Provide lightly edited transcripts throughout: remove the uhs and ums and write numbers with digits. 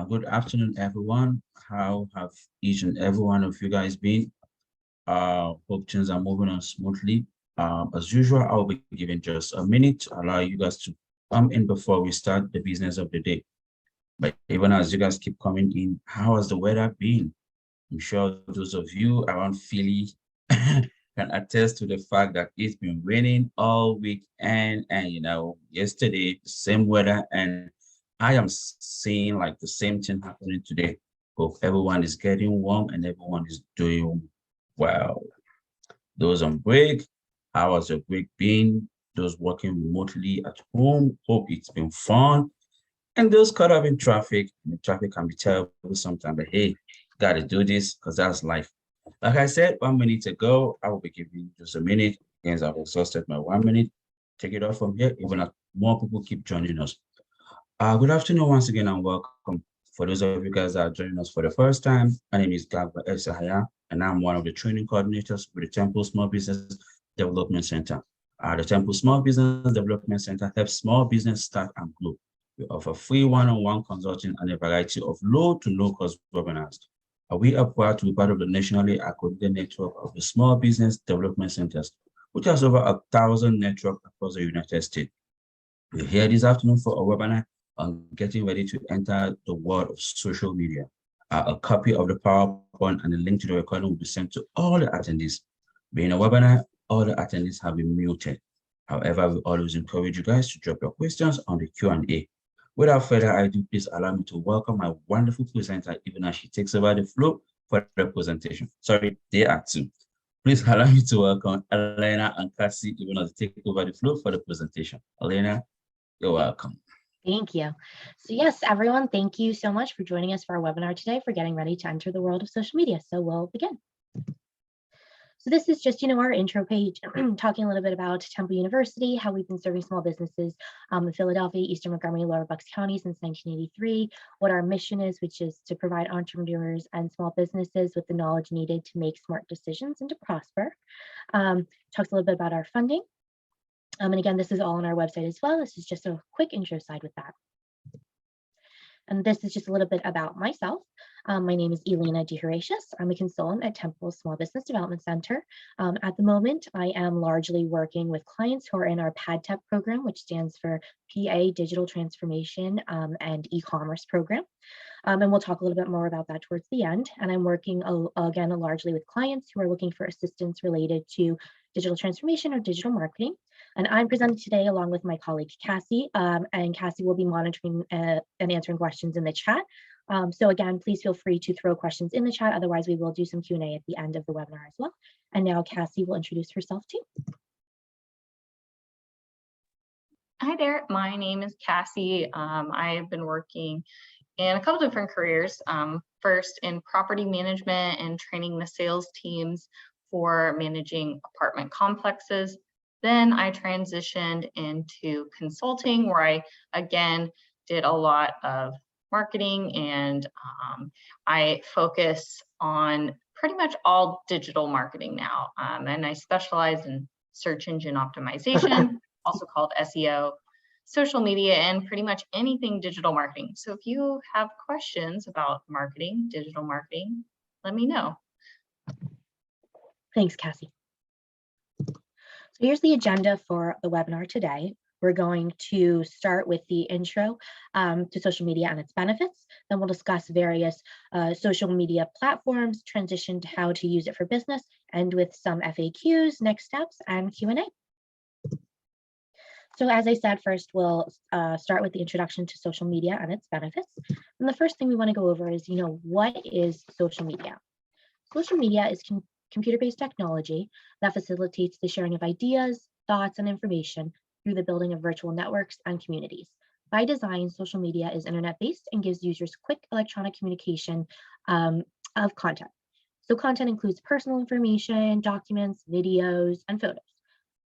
Good afternoon, everyone. How have each and every one of you guys been? Hope things are moving on smoothly. As usual, I'll be giving just a minute to allow you guys to come in before we start the business of the day. But even as you guys keep coming in, how has the weather been? I'm sure those of you around Philly can attest to the fact that it's been raining all week and yesterday, the same weather, and I am seeing like the same thing happening today. Hope everyone is getting warm and everyone is doing well. Those on break, how has your break been? Those working remotely at home, hope it's been fun. And those caught up in traffic, the traffic can be terrible sometimes, but hey, gotta do this because that's life. Like I said 1 minute ago, I will be giving you just a minute. Again, I've exhausted my 1 minute. Take it off from here, even as more people keep joining us. Good afternoon once again and welcome. For those of you guys that are joining us for the first time, my name is Gagba Esahaya, and I'm one of the training coordinators with the Temple Small Business Development Center. The Temple Small Business Development Center helps small business start and grow. We offer free one-on-one consulting and a variety of low to no-cost webinars. We are proud to be part of the nationally accredited network of the Small Business Development Centers, which has over 1,000 networks across the United States. We're here this afternoon for a webinar on getting ready to enter the world of social media. A copy of the PowerPoint and the link to the recording will be sent to all the attendees. Being a webinar, all the attendees have been muted. However, we always encourage you guys to drop your questions on the Q&A. Without further ado, please allow me to welcome my wonderful presenter, even as she takes over the floor for the presentation. Sorry, they are two. Please allow me to welcome Elaina and Cassie, even as they take over the floor for the presentation. Elaina, you're welcome. Thank you. So yes, everyone, thank you so much for joining us for our webinar today for getting ready to enter the world of social media. So we'll begin. So this is just, our intro page, talking a little bit about Temple University, how we've been serving small businesses in Philadelphia, Eastern Montgomery, Lower Bucks County since 1983, what our mission is, which is to provide entrepreneurs and small businesses with the knowledge needed to make smart decisions and to prosper. Talks a little bit about our funding. And again, this is all on our website as well. This is just a quick intro side with that. And this is just a little bit about myself. My name is Elaina DeHoratius. I'm a consultant at Temple Small Business Development Center. At the moment, I am largely working with clients who are in our PADTEP program, which stands for PA Digital Transformation and E-commerce program. And we'll talk a little bit more about that towards the end. And I'm working, again, largely with clients who are looking for assistance related to digital transformation or digital marketing. And I'm presenting today along with my colleague, Cassie, and Cassie will be monitoring and answering questions in the chat. So again, please feel free to throw questions in the chat. Otherwise, we will do some Q&A at the end of the webinar as well. And now Cassie will introduce herself too. Hi there, my name is Cassie. I have been working in a couple different careers. First in property management and training the sales teams for managing apartment complexes. Then I transitioned into consulting, where I, again, did a lot of marketing, and I focus on pretty much all digital marketing now. And I specialize in search engine optimization, also called SEO, social media, and pretty much anything digital marketing. So if you have questions about marketing, digital marketing, let me know. Thanks, Cassie. So here's the agenda for the webinar today. We're going to start with the intro to social media and its benefits. Then we'll discuss various social media platforms, transition to how to use it for business, and with some FAQs, next steps, and Q&A. So as I said, first we'll start with the introduction to social media and its benefits. And the first thing we want to go over is, what is social media? Social media is computer-based technology that facilitates the sharing of ideas, thoughts, and information through the building of virtual networks and communities. By design, social media is internet-based and gives users quick electronic communication of content. So content includes personal information, documents, videos, and photos.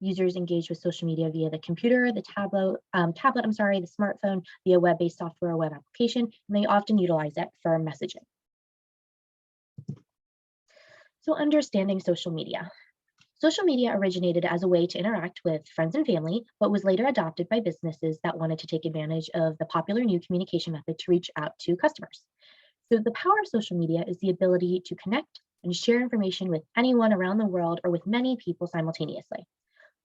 Users engage with social media via the computer, the the smartphone, via web-based software or web application, and they often utilize it for messaging. So understanding social media. Social media originated as a way to interact with friends and family, but was later adopted by businesses that wanted to take advantage of the popular new communication method to reach out to customers. So the power of social media is the ability to connect and share information with anyone around the world or with many people simultaneously.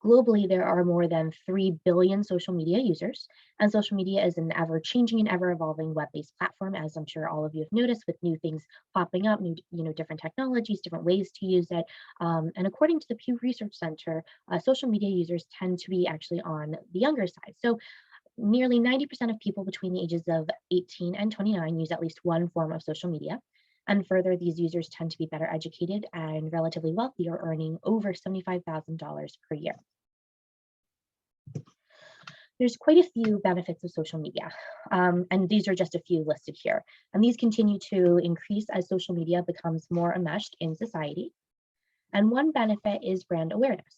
Globally, there are more than 3 billion social media users, and social media is an ever-changing and ever-evolving web-based platform, as I'm sure all of you have noticed, with new things popping up, new, different technologies, different ways to use it. And according to the Pew Research Center, social media users tend to be actually on the younger side. So nearly 90% of people between the ages of 18 and 29 use at least one form of social media. And further, these users tend to be better educated and relatively wealthy, or earning over $75,000 per year. There's quite a few benefits of social media, and these are just a few listed here. And these continue to increase as social media becomes more enmeshed in society. And one benefit is brand awareness.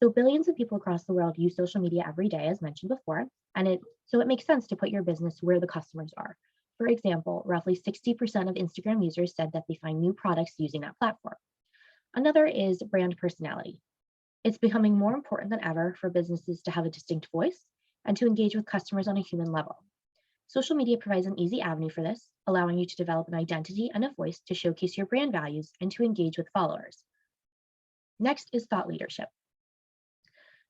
So billions of people across the world use social media every day, as mentioned before, and so it makes sense to put your business where the customers are. For example, roughly 60% of Instagram users said that they find new products using that platform. Another is brand personality. It's becoming more important than ever for businesses to have a distinct voice and to engage with customers on a human level. Social media provides an easy avenue for this, allowing you to develop an identity and a voice to showcase your brand values and to engage with followers. Next is thought leadership.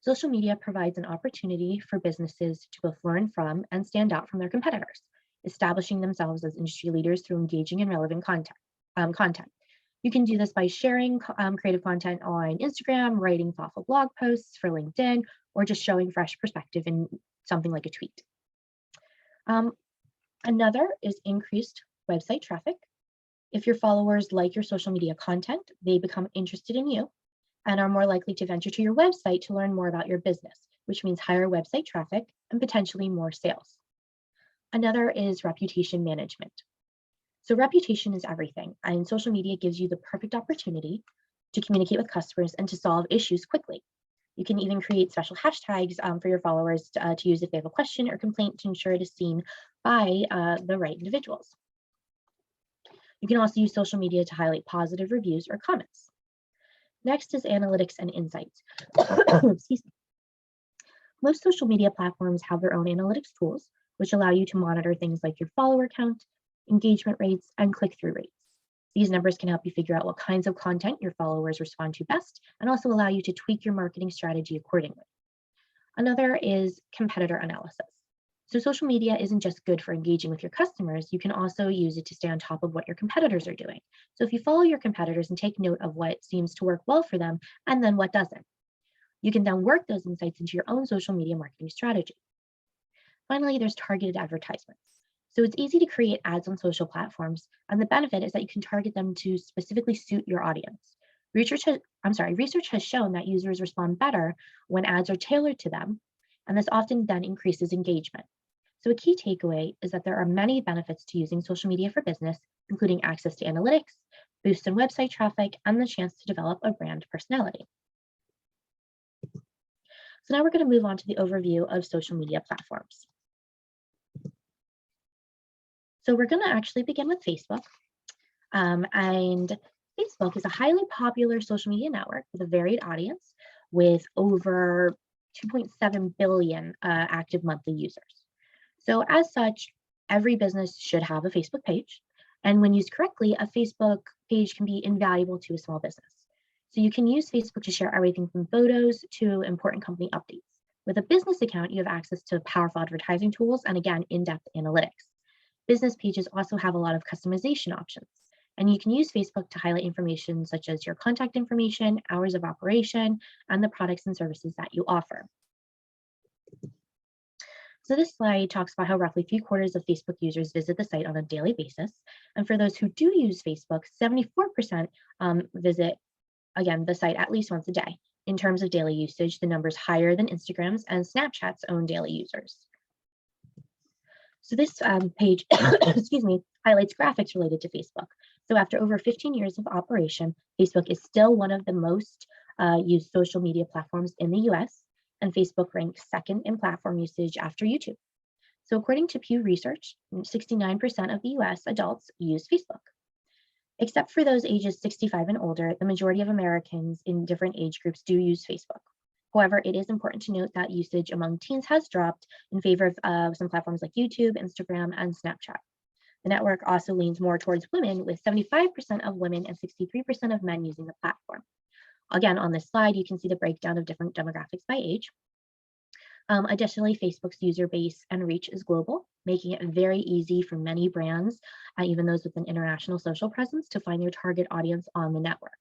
Social media provides an opportunity for businesses to both learn from and stand out from their competitors, establishing themselves as industry leaders through engaging and relevant content. You can do this by sharing creative content on Instagram, writing thoughtful blog posts for LinkedIn, or just showing fresh perspective in something like a tweet. Another is increased website traffic. If your followers like your social media content, they become interested in you and are more likely to venture to your website to learn more about your business, which means higher website traffic and potentially more sales. Another is reputation management. So reputation is everything, and social media gives you the perfect opportunity to communicate with customers and to solve issues quickly. You can even create special hashtags for your followers to use if they have a question or complaint to ensure it is seen by the right individuals. You can also use social media to highlight positive reviews or comments. Next is analytics and insights. Excuse me. Most social media platforms have their own analytics tools, which allow you to monitor things like your follower count, engagement rates, and click-through rates. These numbers can help you figure out what kinds of content your followers respond to best, and also allow you to tweak your marketing strategy accordingly. Another is competitor analysis. So social media isn't just good for engaging with your customers, you can also use it to stay on top of what your competitors are doing. So if you follow your competitors and take note of what seems to work well for them, and then what doesn't, you can then work those insights into your own social media marketing strategy. Finally, there's targeted advertisements. So it's easy to create ads on social platforms, and the benefit is that you can target them to specifically suit your audience. Research has shown that users respond better when ads are tailored to them, and this often then increases engagement. So a key takeaway is that there are many benefits to using social media for business, including access to analytics, boosts in website traffic, and the chance to develop a brand personality. So now we're going to move on to the overview of social media platforms. So we're going to actually begin with Facebook. And Facebook is a highly popular social media network with a varied audience with over 2.7 billion active monthly users. So as such, every business should have a Facebook page. And when used correctly, a Facebook page can be invaluable to a small business. So you can use Facebook to share everything from photos to important company updates. With a business account, you have access to powerful advertising tools and, again, in-depth analytics. Business pages also have a lot of customization options, and you can use Facebook to highlight information such as your contact information, hours of operation, and the products and services that you offer. So this slide talks about how roughly 3/4 of Facebook users visit the site on a daily basis. And for those who do use Facebook, 74% visit, again, the site at least once a day. In terms of daily usage, the number is higher than Instagram's and Snapchat's own daily users. So this page, excuse me, highlights graphics related to Facebook. So after over 15 years of operation, Facebook is still one of the most used social media platforms in the US, and Facebook ranks second in platform usage after YouTube. So according to Pew Research, 69% of the US adults use Facebook. Except for those ages 65 and older, the majority of Americans in different age groups do use Facebook. However, it is important to note that usage among teens has dropped in favor of some platforms like YouTube, Instagram, and Snapchat. The network also leans more towards women, with 75% of women and 63% of men using the platform. Again, on this slide, you can see the breakdown of different demographics by age. Additionally, Facebook's user base and reach is global, making it very easy for many brands, even those with an international social presence, to find their target audience on the network.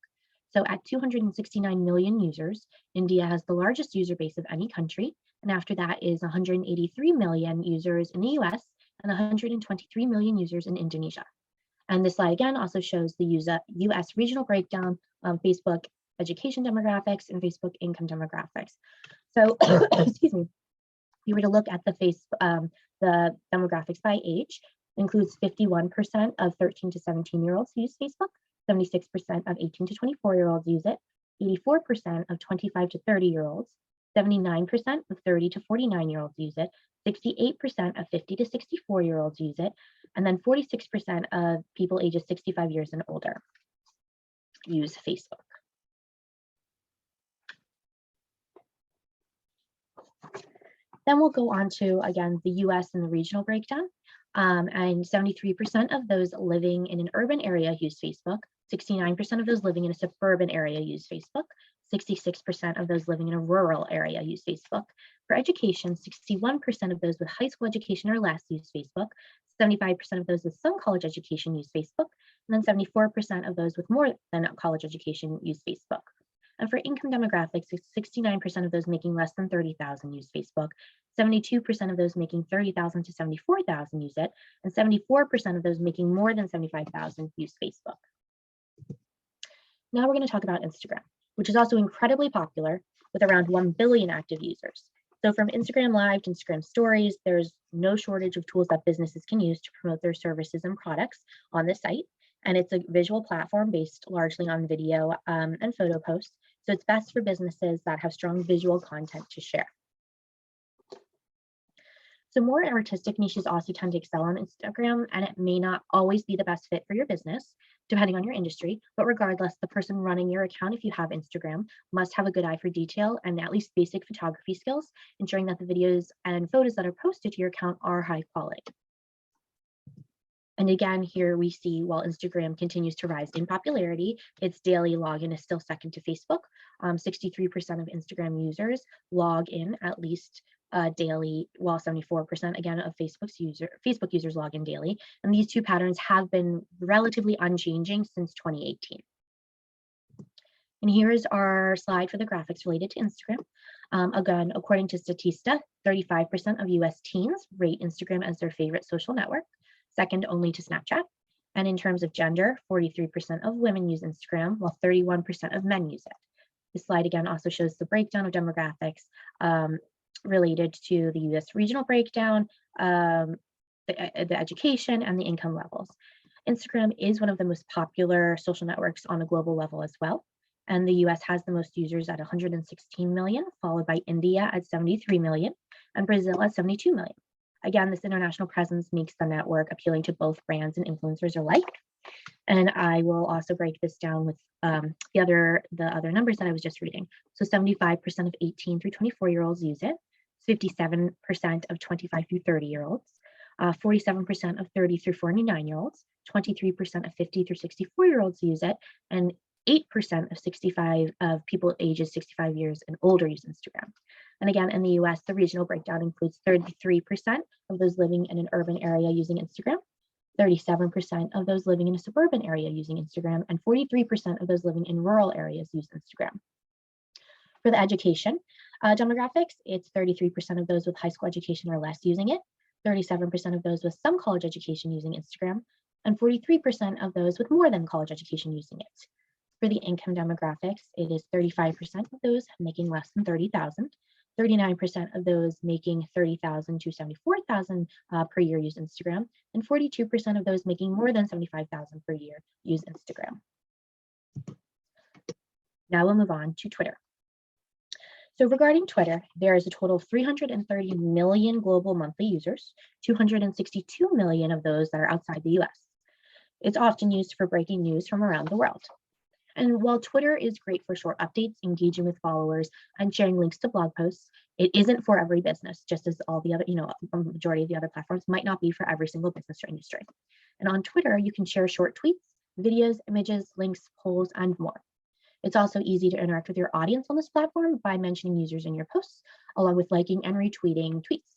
So at 269 million users, India has the largest user base of any country, and after that is 183 million users in the US and 123 million users in Indonesia. And this slide again also shows the US regional breakdown of Facebook education demographics and Facebook income demographics. So, excuse me, if you were to look at the demographics by age, includes 51% of 13 to 17-year-olds use Facebook, 76% of 18 to 24-year-olds use it, 84% of 25 to 30-year-olds, 79% of 30 to 49-year-olds use it, 68% of 50 to 64-year-olds use it, and then 46% of people ages 65 years and older use Facebook. Then we'll go on to, again, the US and the regional breakdown. And 73% of those living in an urban area use Facebook, 69% of those living in a suburban area use Facebook, 66% of those living in a rural area use Facebook. For education, 61% of those with high school education or less use Facebook, 75% of those with some college education use Facebook, and then 74% of those with more than a college education use Facebook. And for income demographics, 69% of those making less than 30,000 use Facebook, 72% of those making 30,000 to 74,000 use it, and 74% of those making more than 75,000 use Facebook. Now we're going to talk about Instagram, which is also incredibly popular with around 1 billion active users. So from Instagram Live to Instagram Stories, there's no shortage of tools that businesses can use to promote their services and products on the site. And it's a visual platform based largely on video and photo posts. So it's best for businesses that have strong visual content to share. So more artistic niches also tend to excel on Instagram, and it may not always be the best fit for your business, depending on your industry, but regardless, the person running your account, if you have Instagram, must have a good eye for detail and at least basic photography skills, ensuring that the videos and photos that are posted to your account are high quality. And again, here we see while Instagram continues to rise in popularity, its daily login is still second to Facebook. 63% of Instagram users log in at least daily, while 74% again of Facebook users log in daily. And these two patterns have been relatively unchanging since 2018. And here's our slide for the graphics related to Instagram. Again, according to Statista, 35% of US teens rate Instagram as their favorite social network, second only to Snapchat. And in terms of gender, 43% of women use Instagram, while 31% of men use it. This slide again also shows the breakdown of demographics related to the US regional breakdown, the education, and the income levels. Instagram is one of the most popular social networks on a global level as well. And the US has the most users at 116 million, followed by India at 73 million, and Brazil at 72 million. Again, this international presence makes the network appealing to both brands and influencers alike. And I will also break this down with the other numbers that I was just reading. So 75% of 18 through 24-year-olds use it, 57% of 25 through 30-year-olds, 47% of 30 through 49-year-olds, 23% of 50 through 64-year-olds use it, and 8% of people ages 65 years and older use Instagram. And again, in the US, the regional breakdown includes 33% of those living in an urban area using Instagram, 37% of those living in a suburban area using Instagram, and 43% of those living in rural areas use Instagram. For the education demographics, it's 33% of those with high school education or less using it, 37% of those with some college education using Instagram, and 43% of those with more than college education using it. For the income demographics, it is 35% of those making less than 30,000, 39% of those making 30,000 to 74,000 per year use Instagram, and 42% of those making more than 75,000 per year use Instagram. Now we'll move on to Twitter. So regarding Twitter, there is a total of 330 million global monthly users, 262 million of those that are outside the US. It's often used for breaking news from around the world. And while Twitter is great for short updates, engaging with followers, and sharing links to blog posts, it isn't for every business, just as all the other, a majority of the other platforms might not be for every single business or industry. And on Twitter, you can share short tweets, videos, images, links, polls, and more. It's also easy to interact with your audience on this platform by mentioning users in your posts, along with liking and retweeting tweets.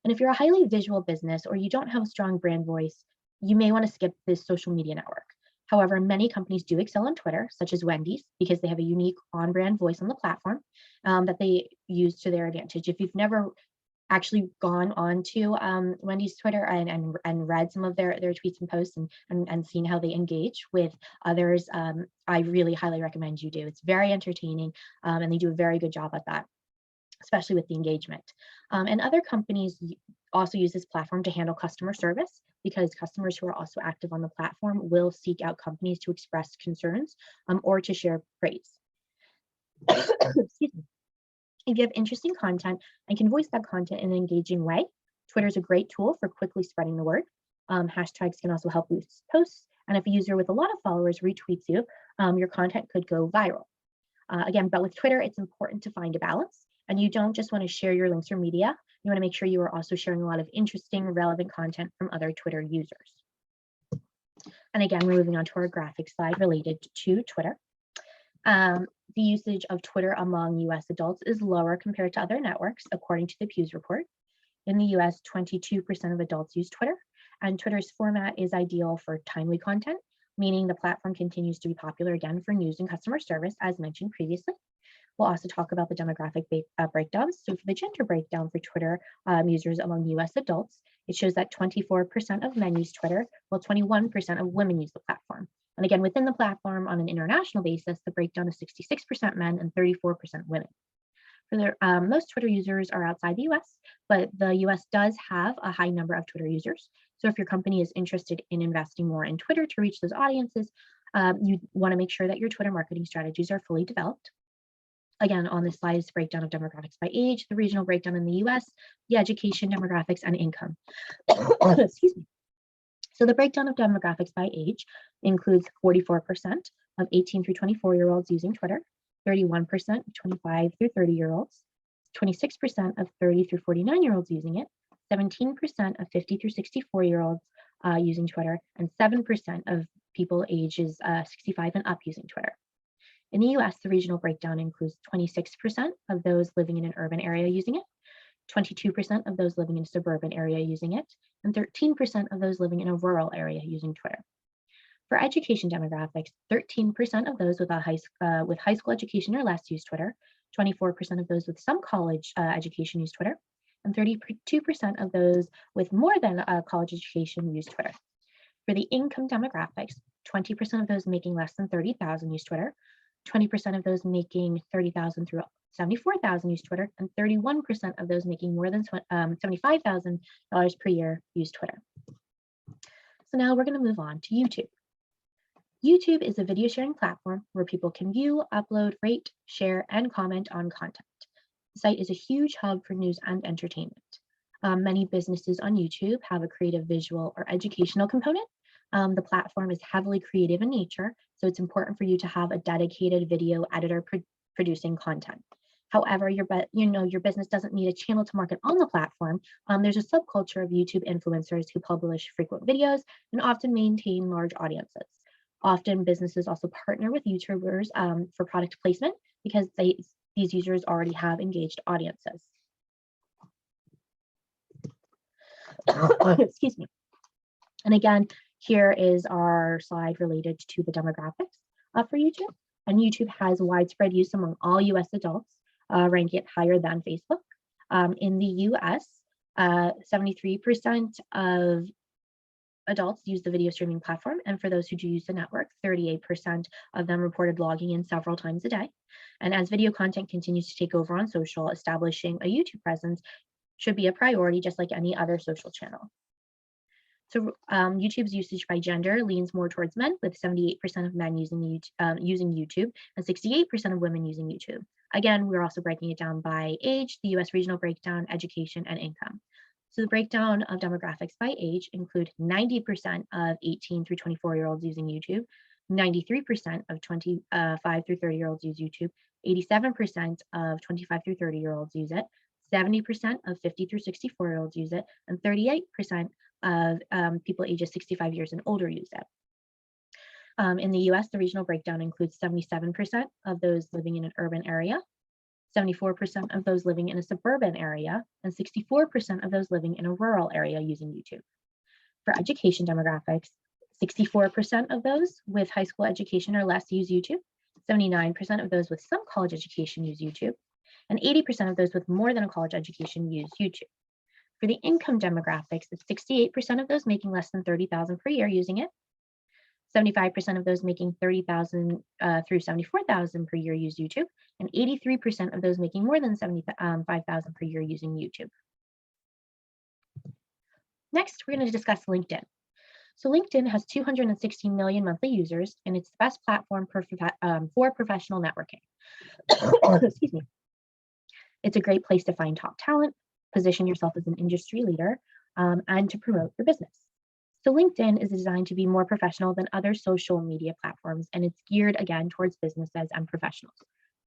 And if you're a highly visual business or you don't have a strong brand voice, you may want to skip this social media network. However, many companies do excel on Twitter, such as Wendy's, because they have a unique on-brand voice on the platform that they use to their advantage. If you've never actually gone on to Wendy's Twitter and read some of their tweets and posts and seen how they engage with others, I really highly recommend you do. It's very entertaining and they do a very good job at that, especially with the engagement. And other companies also use this platform to handle customer service, because customers who are also active on the platform will seek out companies to express concerns or to share praise. Excuse me. If you have interesting content and can voice that content in an engaging way, Twitter is a great tool for quickly spreading the word. Hashtags can also help boost posts. And if a user with a lot of followers retweets you, your content could go viral. Again, but with Twitter, it's important to find a balance. And you don't just want to share your links or media. You want to make sure you are also sharing a lot of interesting, relevant content from other Twitter users. And again, we're moving on to our graphics slide related to Twitter. The usage of Twitter among US adults is lower compared to other networks, according to the Pew's report. In the US, 22% of adults use Twitter, and Twitter's format is ideal for timely content, meaning the platform continues to be popular again for news and customer service, as mentioned previously. We'll also talk about the demographic breakdowns. So for the gender breakdown for Twitter users among US adults, it shows that 24% of men use Twitter, while 21% of women use the platform. And again, within the platform on an international basis, the breakdown is 66% men and 34% women. For the, most Twitter users are outside the US, but the US does have a high number of Twitter users. So if your company is interested in investing more in Twitter to reach those audiences, you want to make sure that your Twitter marketing strategies are fully developed. Again, on this slide is the breakdown of demographics by age, the regional breakdown in the US, the education, demographics, and income. Excuse me. So the breakdown of demographics by age includes 44% of 18 through 24-year-olds using Twitter, 31% of 25 through 30-year-olds, 26% of 30 through 49-year-olds using it, 17% of 50 through 64-year-olds using Twitter, and 7% of people ages 65 and up using Twitter. In the US, the regional breakdown includes 26% of those living in an urban area using it, 22% of those living in a suburban area using it, and 13% of those living in a rural area using Twitter. For education demographics, 13% of those with high school education or less use Twitter, 24% of those with some college education use Twitter, and 32% of those with more than a college education use Twitter. For the income demographics, 20% of those making less than $30,000 use Twitter, 20% of those making $30,000 through $74,000 use Twitter, and 31% of those making more than $75,000 per year use Twitter. So now we're going to move on to YouTube. YouTube is a video sharing platform where people can view, upload, rate, share, and comment on content. The site is a huge hub for news and entertainment. Many businesses on YouTube have a creative visual or educational component. The platform is heavily creative in nature, so it's important for you to have a dedicated video editor producing content. However, your business doesn't need a channel to market on the platform. There's a subculture of YouTube influencers who publish frequent videos and often maintain large audiences. Often businesses also partner with YouTubers for product placement because these users already have engaged audiences. Excuse me. And again, here is our slide related to the demographics for YouTube. And YouTube has widespread use among all US adults, ranking it higher than Facebook. In the US, 73% of adults use the video streaming platform. And for those who do use the network, 38% of them reported logging in several times a day. And as video content continues to take over on social, establishing a YouTube presence should be a priority, just like any other social channel. So YouTube's usage by gender leans more towards men, with 78% of men using YouTube and 68% of women using YouTube. Again, we're also breaking it down by age, the US regional breakdown, education, and income. So the breakdown of demographics by age include 90% of 18 through 24-year-olds using YouTube, 93% of 25 through 30-year-olds use YouTube, 87% of 25 through 30-year-olds use it, 70% of 50 through 64-year-olds use it, and 38% of people ages 65 years and older use it. In the US, the regional breakdown includes 77% of those living in an urban area, 74% of those living in a suburban area, and 64% of those living in a rural area using YouTube. For education demographics, 64% of those with high school education or less use YouTube, 79% of those with some college education use YouTube, and 80% of those with more than a college education use YouTube. For the income demographics, it's 68% of those making less than $30,000 per year using it, 75% of those making $30,000 through $74,000 per year use YouTube, and 83% of those making more than $75,000 per year using YouTube. Next, we're going to discuss LinkedIn. So LinkedIn has 216 million monthly users, and it's the best platform for professional networking. Excuse me. It's a great place to find top talent, position yourself as an industry leader, and to promote your business. So LinkedIn is designed to be more professional than other social media platforms, and it's geared again towards businesses and professionals.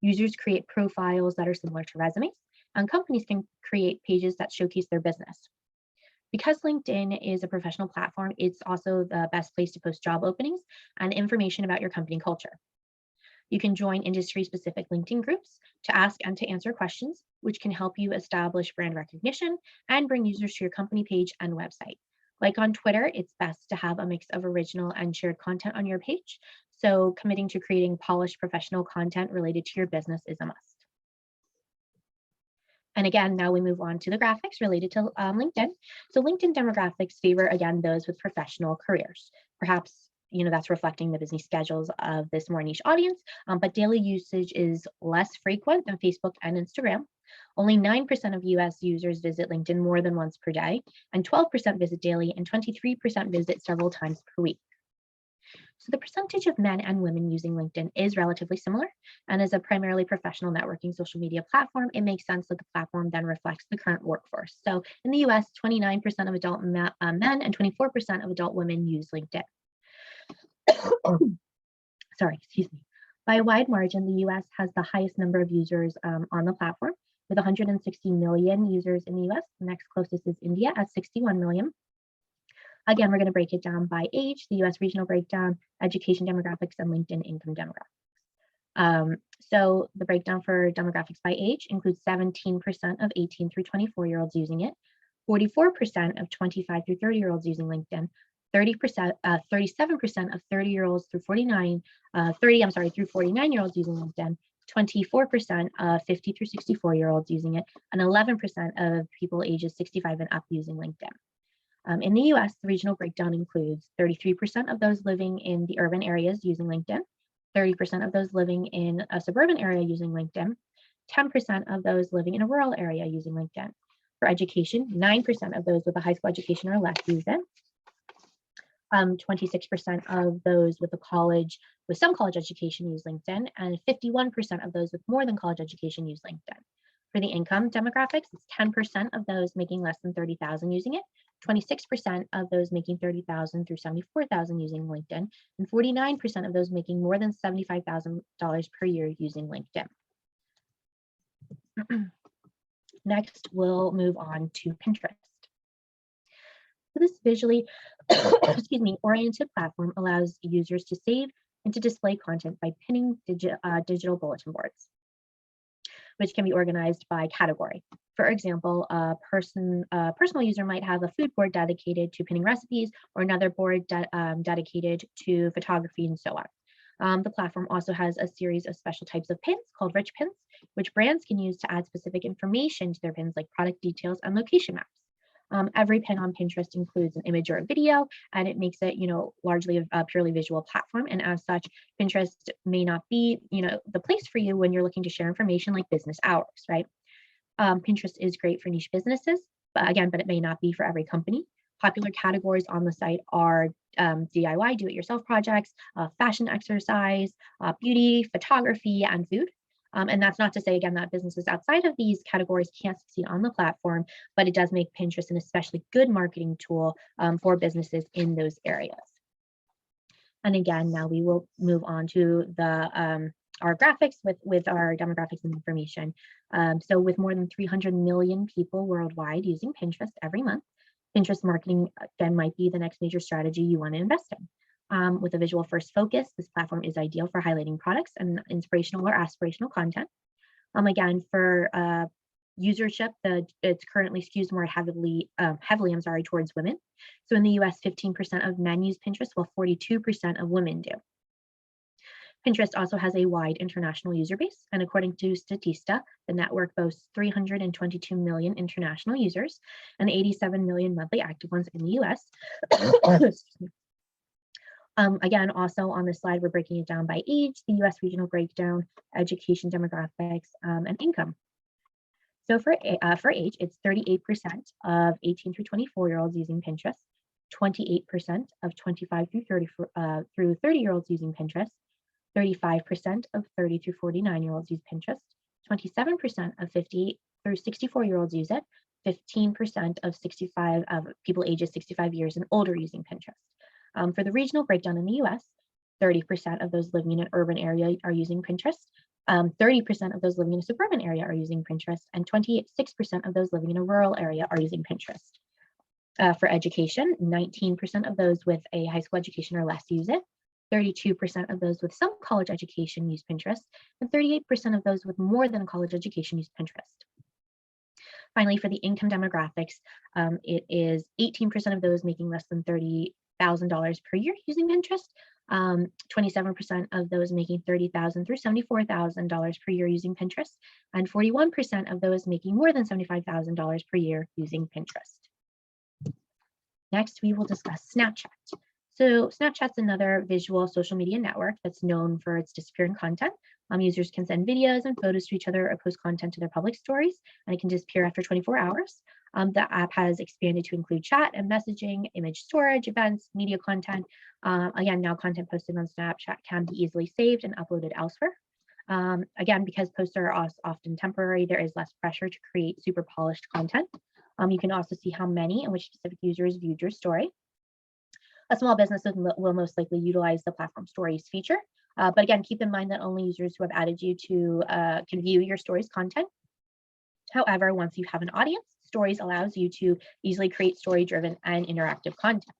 Users create profiles that are similar to resumes, and companies can create pages that showcase their business. Because LinkedIn is a professional platform, it's also the best place to post job openings and information about your company culture. You can join industry-specific LinkedIn groups to ask and to answer questions, which can help you establish brand recognition and bring users to your company page and website. Like on Twitter, it's best to have a mix of original and shared content on your page. So committing to creating polished professional content related to your business is a must. And again, now we move on to the graphics related to LinkedIn. So LinkedIn demographics favor, again, those with professional careers. Perhaps, that's reflecting the busy schedules of this more niche audience, but daily usage is less frequent than Facebook and Instagram. Only 9% of US users visit LinkedIn more than once per day, and 12% visit daily, and 23% visit several times per week. So the percentage of men and women using LinkedIn is relatively similar, and as a primarily professional networking social media platform, it makes sense that the platform then reflects the current workforce. So in the US, 29% of adult men and 24% of adult women use LinkedIn. Sorry, excuse me. By a wide margin, the US has the highest number of users on the platform, with 160 million users in the US. The next closest is India at 61 million. Again, we're going to break it down by age, the US regional breakdown, education demographics, and LinkedIn income demographics. So the breakdown for demographics by age includes 17% of 18 through 24-year-olds using it, 44% of 25 through 30-year-olds using LinkedIn, 37% of 30-year-olds through 49-year-olds using LinkedIn, 24% of 50 through 64-year-olds using it, and 11% of people ages 65 and up using LinkedIn. In the US, the regional breakdown includes 33% of those living in the urban areas using LinkedIn, 30% of those living in a suburban area using LinkedIn, 10% of those living in a rural area using LinkedIn. For education, 9% of those with a high school education or less use it. 26% of those with some college education use LinkedIn, and 51% of those with more than college education use LinkedIn. For the income demographics, it's 10% of those making less than 30,000 using it, 26% of those making 30,000 through 74,000 using LinkedIn, and 49% of those making more than $75,000 per year using LinkedIn. Next, we'll move on to Pinterest. So this visually oriented platform allows users to save and to display content by pinning digital bulletin boards, which can be organized by category. For example, a personal user might have a food board dedicated to pinning recipes, or another board dedicated to photography, and so on. The platform also has a series of special types of pins called rich pins, which brands can use to add specific information to their pins, like product details and location maps. Every pin on Pinterest includes an image or a video, and it makes it, largely a purely visual platform. And as such, Pinterest may not be, the place for you when you're looking to share information like business hours, right? Pinterest is great for niche businesses, but it may not be for every company. Popular categories on the site are DIY, do-it-yourself projects, fashion, exercise, beauty, photography, and food. And that's not to say, again, that businesses outside of these categories can't succeed on the platform, but it does make Pinterest an especially good marketing tool for businesses in those areas. And again, now we will move on to the our graphics with our demographics and information. So with more than 300 million people worldwide using Pinterest every month, Pinterest marketing, again, might be the next major strategy you want to invest in. With a visual first focus, this platform is ideal for highlighting products and inspirational or aspirational content. Again, for usership, it's currently skews more heavily, towards women. So in the US, 15% of men use Pinterest, while 42% of women do. Pinterest also has a wide international user base, and according to Statista, the network boasts 322 million international users and 87 million monthly active ones in the US. Again, also on this slide, we're breaking it down by age, the US regional breakdown, education demographics, and income. So for age, it's 38% of 18 through 24-year-olds using Pinterest, 28% of 25 through 30-year-olds using Pinterest, 35% of 30 through 49-year-olds use Pinterest, 27% of 50 through 64-year-olds use it, 15% of people ages 65 years and older using Pinterest. For the regional breakdown in the US, 30% of those living in an urban area are using Pinterest, 30% of those living in a suburban area are using Pinterest, and 26% of those living in a rural area are using Pinterest. For education, 19% of those with a high school education or less use it, 32% of those with some college education use Pinterest, and 38% of those with more than a college education use Pinterest. Finally, for the income demographics, it is 18% of those making less than $30,000 per year using Pinterest, 27% of those making $30,000 through $74,000 per year using Pinterest, and 41% of those making more than $75,000 per year using Pinterest. Next, we will discuss Snapchat. So Snapchat's another visual social media network that's known for its disappearing content. Users can send videos and photos to each other or post content to their public stories, and it can disappear after 24 hours. The app has expanded to include chat and messaging, image storage, events, media content. Again, now content posted on Snapchat can be easily saved and uploaded elsewhere. Again, because posts are often temporary, there is less pressure to create super polished content. You can also see how many and which specific users viewed your story. A small business will most likely utilize the platform stories feature. But again, keep in mind that only users who have added you to can view your stories content. However, once you have an audience, stories allows you to easily create story-driven and interactive content.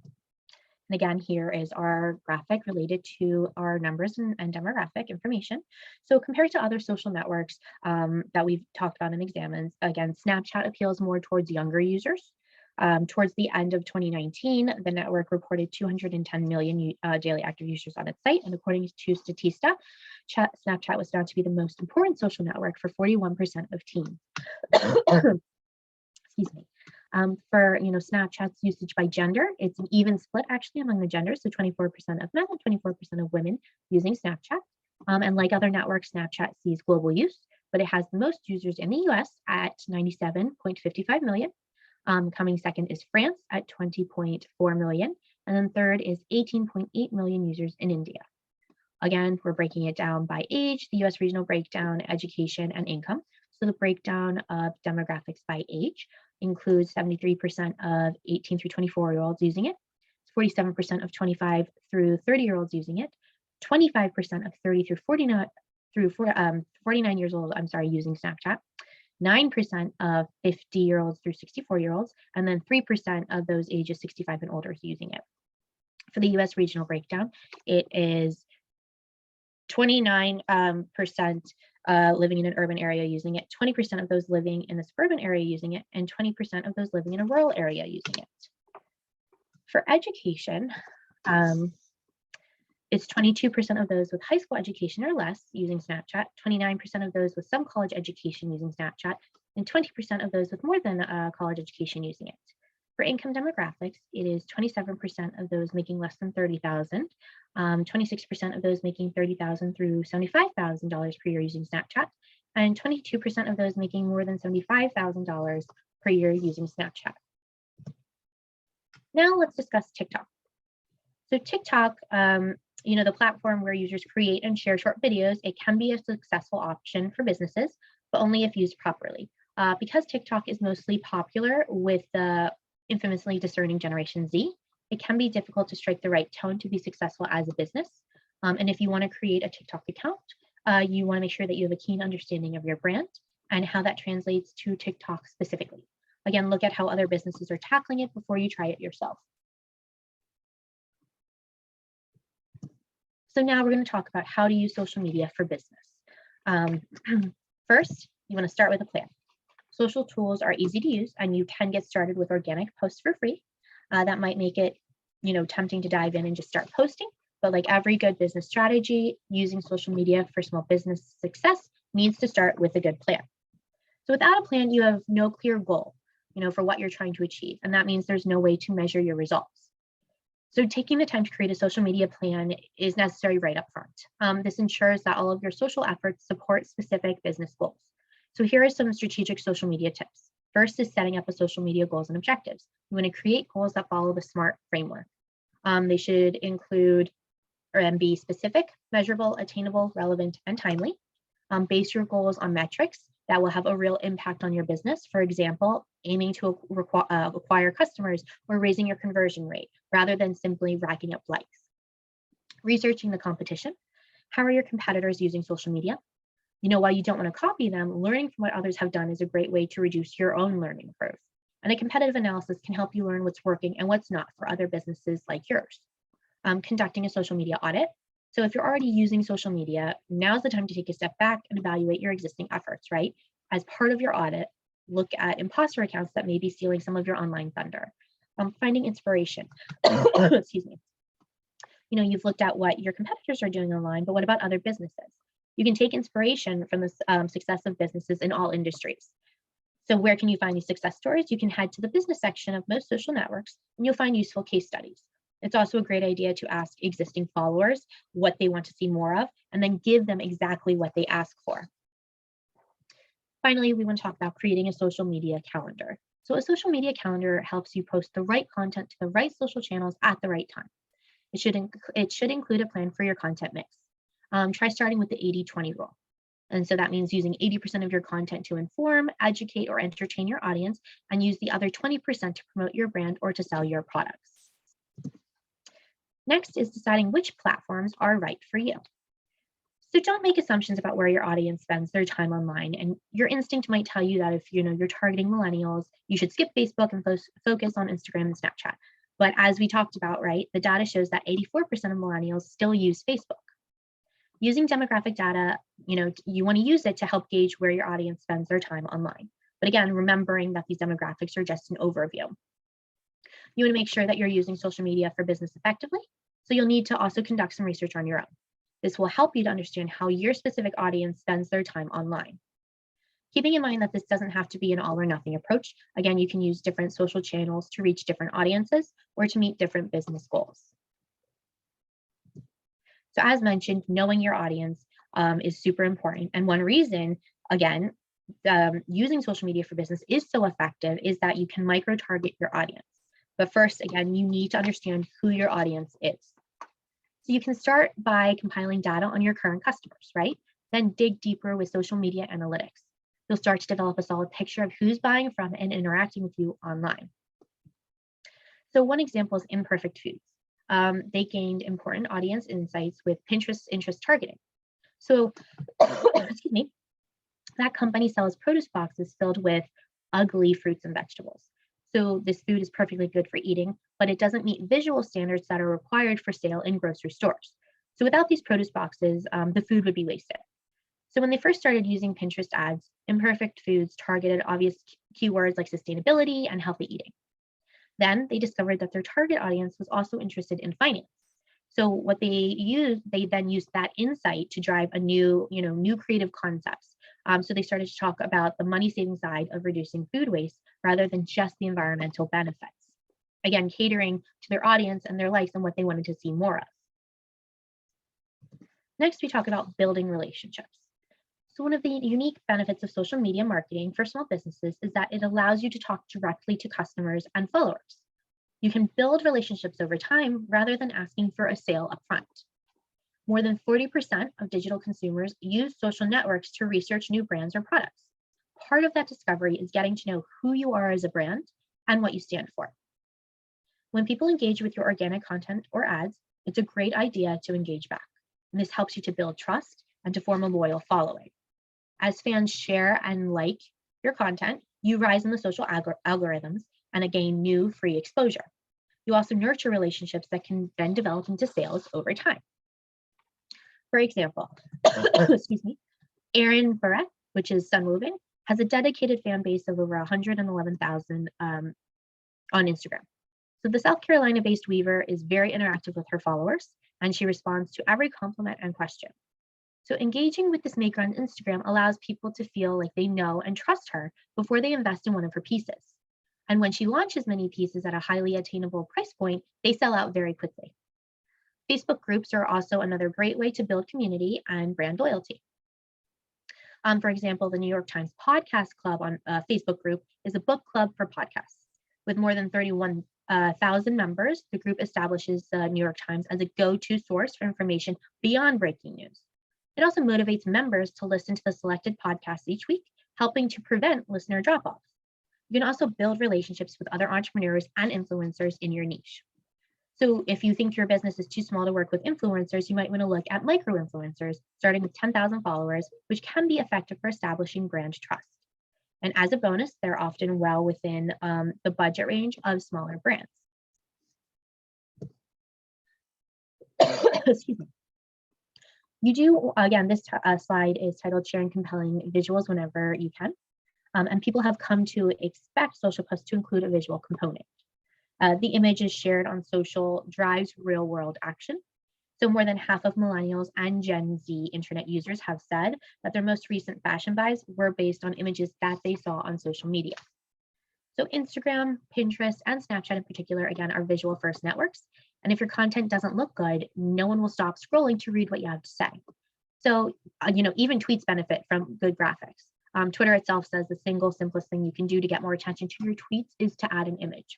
And again, here is our graphic related to our numbers and demographic information. So compared to other social networks that we've talked about and examined, again, Snapchat appeals more towards younger users. Towards the end of 2019, the network reported 210 million daily active users on its site. And according to Statista, Snapchat was found to be the most important social network for 41% of teens. Excuse me. For Snapchat's usage by gender, it's an even split actually among the genders. So 24% of men and 24% of women using Snapchat. And like other networks, Snapchat sees global use, but it has the most users in the US at 97.55 million. Coming second is France at 20.4 million, and then third is 18.8 million users in India. Again, we're breaking it down by age, the US regional breakdown, education, and income. So the breakdown of demographics by age includes 73% of 18 through 24-year-olds using it, 47% of 25 through 30-year-olds using it, 25% of 30 through 49 years old, using Snapchat, 9% of 50-year-olds through 64-year-olds, and then 3% of those ages 65 and older using it. For the US regional breakdown, it is 29% living in an urban area using it, 20% of those living in a suburban area using it, and 20% of those living in a rural area using it. For education, it's 22% of those with high school education or less using Snapchat, 29% of those with some college education using Snapchat, and 20% of those with more than a college education using it. For income demographics, it is 27% of those making less than $30,000, 26% of those making $30,000 through $75,000 per year using Snapchat, and 22% of those making more than $75,000 per year using Snapchat. Now let's discuss TikTok. So TikTok the platform where users create and share short videos, it can be a successful option for businesses, but only if used properly. Because TikTok is mostly popular with the infamously discerning Generation Z, it can be difficult to strike the right tone to be successful as a business. And if you want to create a TikTok account, you want to make sure that you have a keen understanding of your brand and how that translates to TikTok specifically. Again, look at how other businesses are tackling it before you try it yourself. So now we're going to talk about how to use social media for business. First, you want to start with a plan. Social tools are easy to use, and you can get started with organic posts for free. That might make it, tempting to dive in and just start posting. But like every good business strategy, using social media for small business success needs to start with a good plan. So without a plan, you have no clear goal, for what you're trying to achieve. And that means there's no way to measure your results. So taking the time to create a social media plan is necessary right up front. This ensures that all of your social efforts support specific business goals. So here are some strategic social media tips. First is setting up a social media goals and objectives. You want to create goals that follow the SMART framework. They should include and be specific, measurable, attainable, relevant, and timely. Base your goals on metrics that will have a real impact on your business. For example, aiming to acquire customers or raising your conversion rate rather than simply racking up likes. Researching the competition. How are your competitors using social media? While you don't want to copy them, learning from what others have done is a great way to reduce your own learning curve. And a competitive analysis can help you learn what's working and what's not for other businesses like yours. Conducting a social media audit. So if you're already using social media, now's the time to take a step back and evaluate your existing efforts, right? As part of your audit, look at imposter accounts that may be stealing some of your online thunder. Finding inspiration. Excuse me. You've looked at what your competitors are doing online, but what about other businesses? You can take inspiration from the success of businesses in all industries. So where can you find these success stories? You can head to the business section of most social networks and you'll find useful case studies. It's also a great idea to ask existing followers what they want to see more of, and then give them exactly what they ask for. Finally, we want to talk about creating a social media calendar. So a social media calendar helps you post the right content to the right social channels at the right time. It should include a plan for your content mix. Try starting with the 80-20 rule. And so that means using 80% of your content to inform, educate, or entertain your audience, and use the other 20% to promote your brand or to sell your products. Next is deciding which platforms are right for you. So don't make assumptions about where your audience spends their time online. And your instinct might tell you that if you're targeting millennials, you should skip Facebook and focus on Instagram and Snapchat. But as we talked about, right, the data shows that 84% of millennials still use Facebook. Using demographic data, you want to use it to help gauge where your audience spends their time online. But again, remembering that these demographics are just an overview. You want to make sure that you're using social media for business effectively. So you'll need to also conduct some research on your own. This will help you to understand how your specific audience spends their time online. Keeping in mind that this doesn't have to be an all or nothing approach. Again, you can use different social channels to reach different audiences or to meet different business goals. So as mentioned, knowing your audience is super important. And one reason, again, using social media for business is so effective is that you can micro-target your audience. But first, again, you need to understand who your audience is. So you can start by compiling data on your current customers, right? Then dig deeper with social media analytics. You'll start to develop a solid picture of who's buying from and interacting with you online. So one example is Imperfect Foods. They gained important audience insights with Pinterest interest targeting. So, excuse me, that company sells produce boxes filled with ugly fruits and vegetables. So this food is perfectly good for eating, but it doesn't meet visual standards that are required for sale in grocery stores. So without these produce boxes, the food would be wasted. So when they first started using Pinterest ads, Imperfect Foods targeted obvious keywords like sustainability and healthy eating. Then they discovered that their target audience was also interested in finance. So what they then used that insight to drive a new creative concepts. So they started to talk about the money-saving side of reducing food waste rather than just the environmental benefits. Again, catering to their audience and their likes and what they wanted to see more of. Next, we talk about building relationships. So one of the unique benefits of social media marketing for small businesses is that it allows you to talk directly to customers and followers. You can build relationships over time rather than asking for a sale upfront. More than 40% of digital consumers use social networks to research new brands or products. Part of that discovery is getting to know who you are as a brand and what you stand for. When people engage with your organic content or ads, it's a great idea to engage back. And this helps you to build trust and to form a loyal following. As fans share and like your content, you rise in the social algorithms and gain new free exposure. You also nurture relationships that can then develop into sales over time. For example, excuse me, Erin Barrett, which is Sun Moving, has a dedicated fan base of over 111,000 on Instagram. So the South Carolina-based weaver is very interactive with her followers, and she responds to every compliment and question. So engaging with this maker on Instagram allows people to feel like they know and trust her before they invest in one of her pieces. And when she launches many pieces at a highly attainable price point, they sell out very quickly. Facebook groups are also another great way to build community and brand loyalty. For example, the New York Times Podcast Club on Facebook group is a book club for podcasts. With more than 31,000 members, the group establishes the New York Times as a go-to source for information beyond breaking news. It also motivates members to listen to the selected podcasts each week, helping to prevent listener drop-offs. You can also build relationships with other entrepreneurs and influencers in your niche. So if you think your business is too small to work with influencers, you might want to look at micro-influencers, starting with 10,000 followers, which can be effective for establishing brand trust. And as a bonus, they're often well within the budget range of smaller brands. Excuse me. You do, again, this slide is titled Sharing Compelling Visuals Whenever You Can. And people have come to expect social posts to include a visual component. The image is shared on social drives real world action. So more than half of millennials and Gen Z internet users have said that their most recent fashion buys were based on images that they saw on social media. So Instagram, Pinterest, and Snapchat in particular, again, are visual first networks. And if your content doesn't look good, no one will stop scrolling to read what you have to say. So, even tweets benefit from good graphics. Twitter itself says the single simplest thing you can do to get more attention to your tweets is to add an image.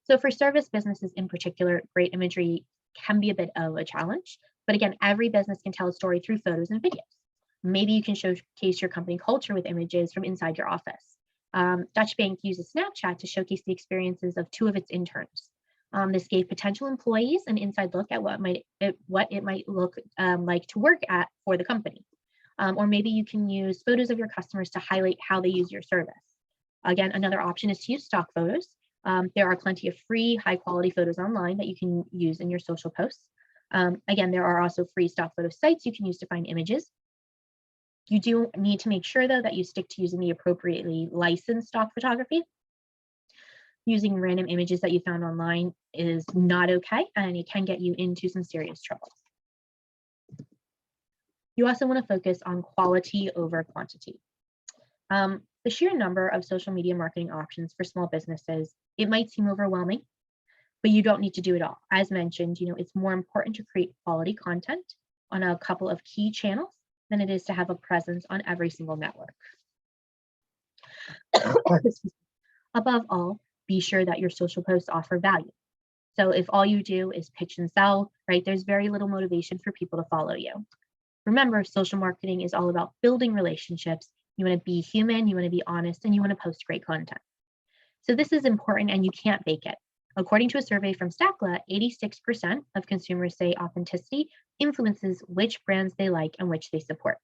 So for service businesses in particular, great imagery can be a bit of a challenge. But again, every business can tell a story through photos and videos. Maybe you can showcase your company culture with images from inside your office. Dutch Bank uses Snapchat to showcase the experiences of 2 of its interns. This gave potential employees an inside look at what it might look like to work for the company. Or maybe you can use photos of your customers to highlight how they use your service. Again, another option is to use stock photos. There are plenty of free, high-quality photos online that you can use in your social posts. Again, there are also free stock photo sites you can use to find images. You do need to make sure, though, that you stick to using the appropriately licensed stock photography. Using random images that you found online is not okay, and it can get you into some serious trouble. You also want to focus on quality over quantity. The sheer number of social media marketing options for small businesses, it might seem overwhelming, but you don't need to do it all. As mentioned, it's more important to create quality content on a couple of key channels than it is to have a presence on every single network. Above all, be sure that your social posts offer value. So if all you do is pitch and sell, right, there's very little motivation for people to follow you. Remember, social marketing is all about building relationships. You want to be human, you want to be honest, and you want to post great content. So this is important and you can't fake it. According to a survey from Stackla, 86% of consumers say authenticity influences which brands they like and which they support.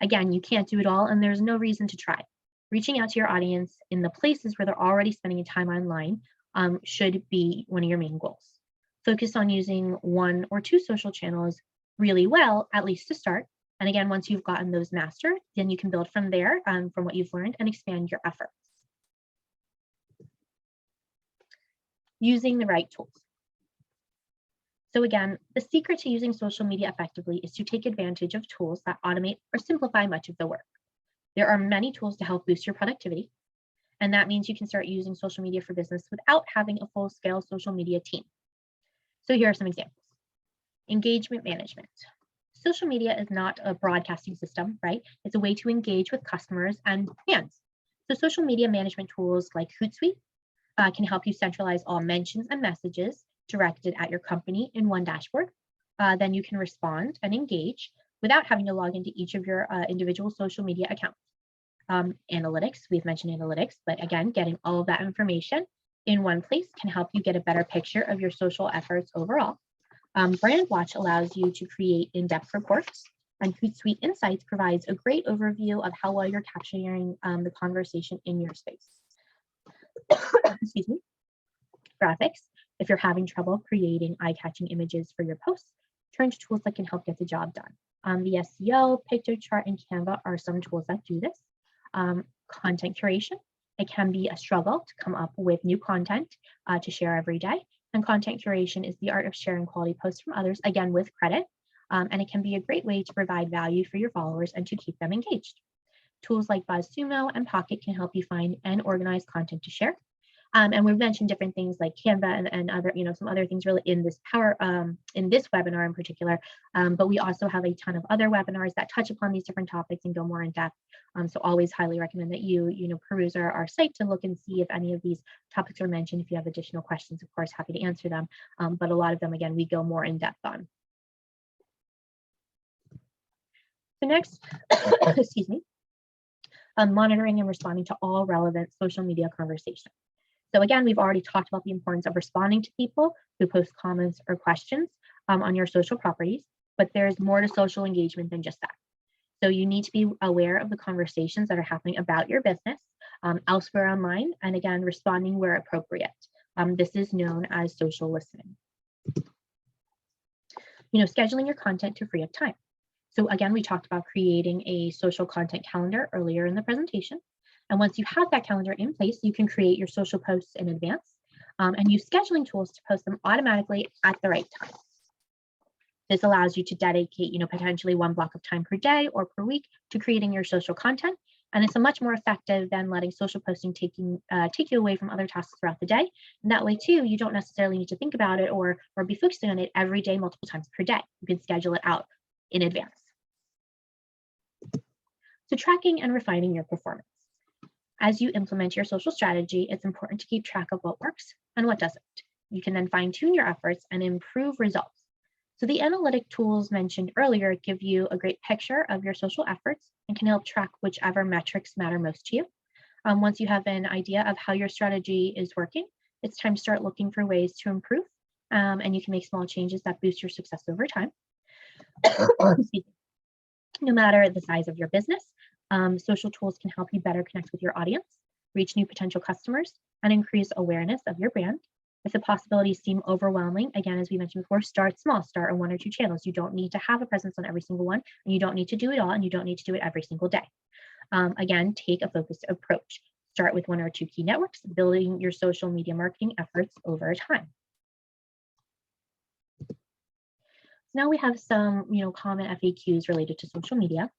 Again, you can't do it all and there's no reason to try. Reaching out to your audience in the places where they're already spending time online should be one of your main goals. Focus on using 1 or 2 social channels really well, at least to start. And again, once you've gotten those mastered, then you can build from there, from what you've learned, and expand your efforts. Using the right tools. So again, the secret to using social media effectively is to take advantage of tools that automate or simplify much of the work. There are many tools to help boost your productivity, and that means you can start using social media for business without having a full-scale social media team. So here are some examples. Engagement management. Social media is not a broadcasting system, right? It's a way to engage with customers and fans. So social media management tools like Hootsuite can help you centralize all mentions and messages directed at your company in one dashboard. then you can respond and engage without having to log into each of your individual social media accounts. Analytics, we've mentioned analytics, but again, getting all of that information in one place can help you get a better picture of your social efforts overall. Brand Watch allows you to create in-depth reports, and Hootsuite Insights provides a great overview of how well you're capturing the conversation in your space. Excuse me. Graphics, if you're having trouble creating eye-catching images for your posts, turn to tools that can help get the job done. The SEO, Picture Chart, and Canva are some tools that do this. Content curation, it can be a struggle to come up with new content to share every day. And content curation is the art of sharing quality posts from others, again, with credit. And it can be a great way to provide value for your followers and to keep them engaged. Tools like BuzzSumo and Pocket can help you find and organize content to share. And we've mentioned different things like Canva and other, some other things really in this in this webinar in particular. But we also have a ton of other webinars that touch upon these different topics and go more in depth. So always highly recommend that you peruse our site to look and see if any of these topics are mentioned. If you have additional questions, of course, happy to answer them. But a lot of them, again, we go more in depth on. So next, excuse me, monitoring and responding to all relevant social media conversations. So again, we've already talked about the importance of responding to people who post comments or questions on your social properties, but there's more to social engagement than just that. So you need to be aware of the conversations that are happening about your business elsewhere online, and again, responding where appropriate. This is known as social listening. Scheduling your content to free up time. So again, we talked about creating a social content calendar earlier in the presentation. And once you have that calendar in place, you can create your social posts in advance and use scheduling tools to post them automatically at the right time. This allows you to dedicate, potentially one block of time per day or per week to creating your social content. And it's a much more effective than letting social posting take you away from other tasks throughout the day. And that way too, you don't necessarily need to think about it or be focusing on it every day, multiple times per day. You can schedule it out in advance. So tracking and refining your performance. As you implement your social strategy, it's important to keep track of what works and what doesn't. You can then fine-tune your efforts and improve results. So the analytic tools mentioned earlier give you a great picture of your social efforts and can help track whichever metrics matter most to you. Once you have an idea of how your strategy is working, it's time to start looking for ways to improve, and you can make small changes that boost your success over time. No matter the size of your business, social tools can help you better connect with your audience, reach new potential customers, and increase awareness of your brand. If the possibilities seem overwhelming, again, as we mentioned before, start small, start on 1 or 2 channels. You don't need to have a presence on every single one, and you don't need to do it all, and you don't need to do it every single day. Again, take a focused approach. Start with 1 or 2 key networks, building your social media marketing efforts over time. Now we have some, common FAQs related to social media.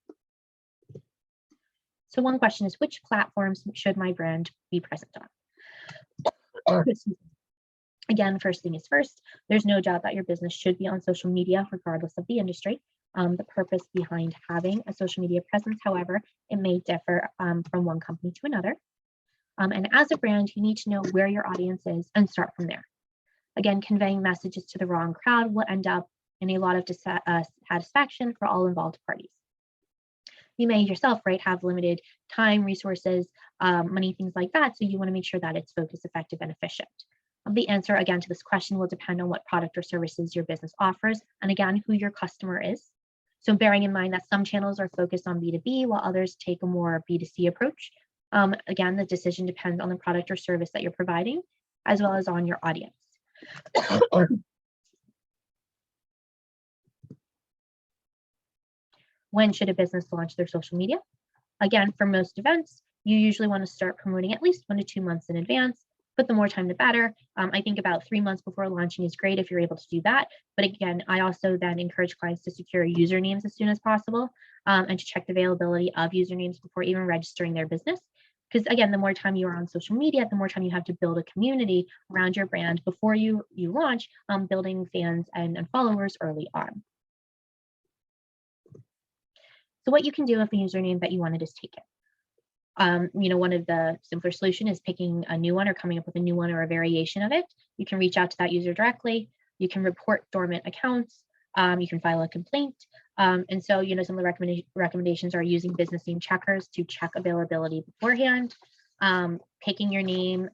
So one question is, which platforms should my brand be present on? Again, first thing is first, there's no doubt that your business should be on social media, regardless of the industry. The purpose behind having a social media presence, however, it may differ from one company to another. And as a brand, you need to know where your audience is and start from there. Again, conveying messages to the wrong crowd will end up in a lot of dissatisfaction for all involved parties. You may yourself, have limited time, resources, money, things like that. So you want to make sure that it's focused, effective, and efficient. The answer, again, to this question will depend on what product or services your business offers, and again, who your customer is. So bearing in mind that some channels are focused on B2B, while others take a more B2C approach. Again, the decision depends on the product or service that you're providing, as well as on your audience. When should a business launch their social media? Again, for most events, you usually want to start promoting at least 1 to 2 months in advance, but the more time, the better. I think about 3 months before launching is great if you're able to do that. But again, I also then encourage clients to secure usernames as soon as possible and to check the availability of usernames before even registering their business. Because again, the more time you are on social media, the more time you have to build a community around your brand before you launch, building fans and followers early on. So what you can do with the username that you wanted is take it. One of the simpler solution is picking a new one or coming up with a new one or a variation of it. You can reach out to that user directly. You can report dormant accounts. You can file a complaint. And so, some of the recommendations are using business name checkers to check availability beforehand, picking your name,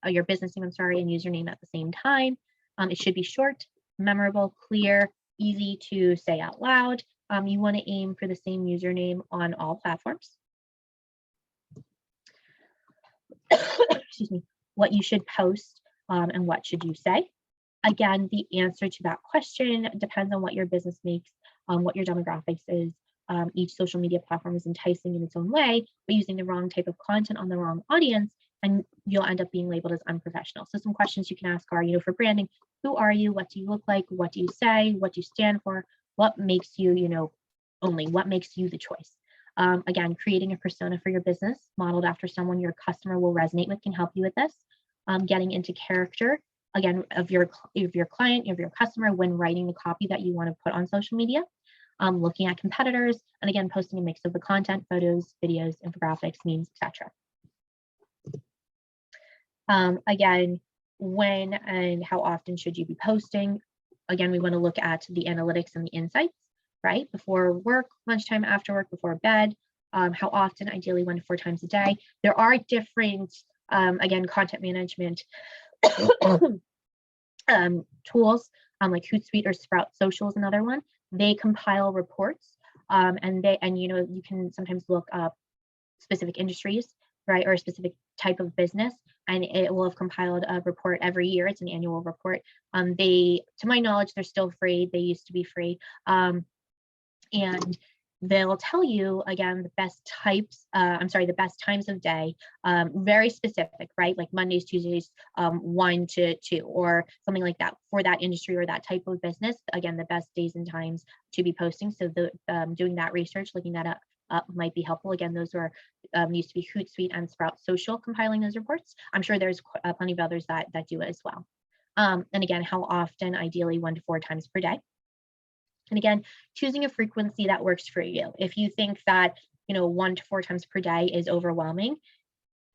your business name, and username at the same time. It should be short, memorable, clear, easy to say out loud. You want to aim for the same username on all platforms. Excuse me. What you should post and what should you say. Again, the answer to that question depends on what your business makes, what your demographics is. Each social media platform is enticing in its own way, but using the wrong type of content on the wrong audience, and you'll end up being labeled as unprofessional. So some questions you can ask are, for branding, who are you? What do you look like? What do you say? What do you stand for? What makes you, what makes you the choice? Again, creating a persona for your business modeled after someone your customer will resonate with can help you with this. Getting into character, again, of your client, of your customer when writing the copy that you want to put on social media. Looking at competitors, and again, posting a mix of the content, photos, videos, infographics, memes, etc. Again, when and how often should you be posting? Again, we want to look at the analytics and the insights, right? Before work, lunchtime, after work, before bed. How often? Ideally 1 to 4 times a day. There are different, again, content management tools, like Hootsuite or Sprout Social is another one. They compile reports, and you can sometimes look up specific industries, right, or a specific type of business, and it will have compiled a report every year. It's an annual report. To my knowledge, they're still free. They used to be free, and they'll tell you, again, the best times of day, very specific, right? Like Mondays, Tuesdays, 1 to 2, or something like that for that industry or that type of business. Again, the best days and times to be posting. So doing that research, looking that up might be helpful. Again, those are used to be Hootsuite and Sprout Social compiling those reports. I'm sure there's plenty of others that do it as well. And again, how often? Ideally 1 to 4 times per day. And again, choosing a frequency that works for you. If you think that 1 to 4 times per day is overwhelming,